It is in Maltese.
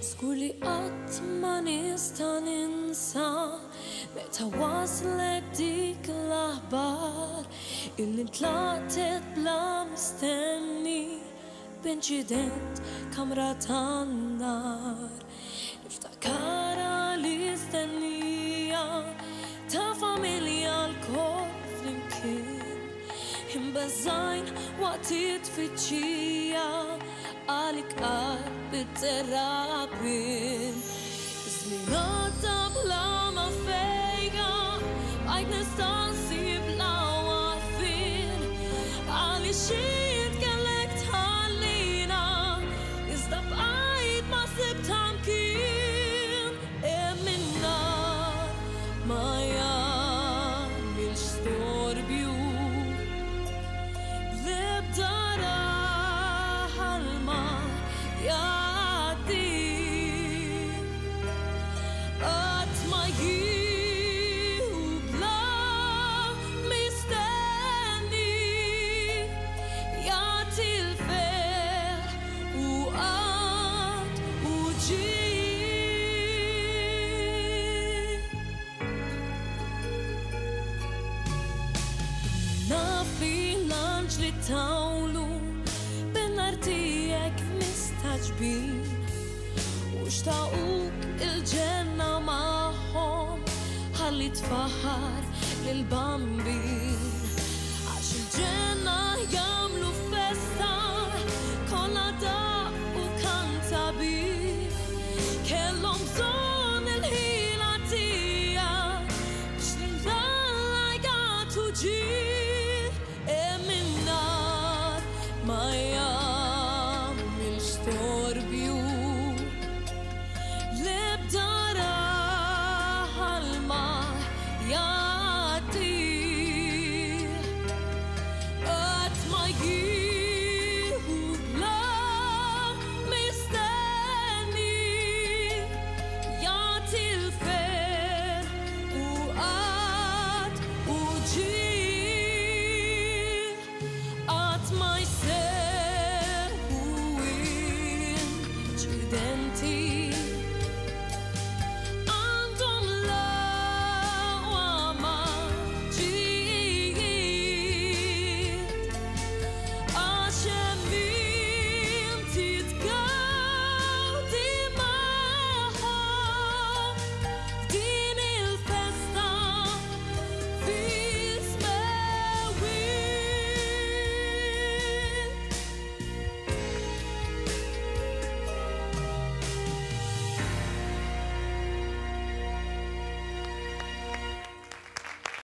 Żgur li qatt ma nista' ninsa meta waslek dik l-aħbar illi ntlaqtet bla mistenni b'inċident kamra tan-nar. Niftakara l-istennija ta' familja l-kol flimkien imbeżżajn waqt it-tfittxija għalik qalb it-terrabin. Żminata bla ma fejga bqajt nista' nsib l-għarfien għaliex jitkellek tħallina iżda bqajt ma sibt tamkien min-nar ma jagħmilx storbju l-ebda ħalma jgħaddi qatt ma jieħu bla mistenni jagħti l-ferħ u qatt u ġie. Naf l-anġli tawlu bin-nar tiegħek mistaġbin u xtaquk il-ġenna magħhom ħalli tfaħħar lill-bambin għax il-ġenna jagħmlu festa kollha daqqu kantabir kellhom bżonn il-ħila tiegħek biex lill-Alla jagħtu ġir min-nar ma jagħmilx storbju l-ebda ħalma jagħti qatt ma jieħu bla mistenni jagħti l-ferħ u qatt u ġie qatt ma jseħħu inċidenti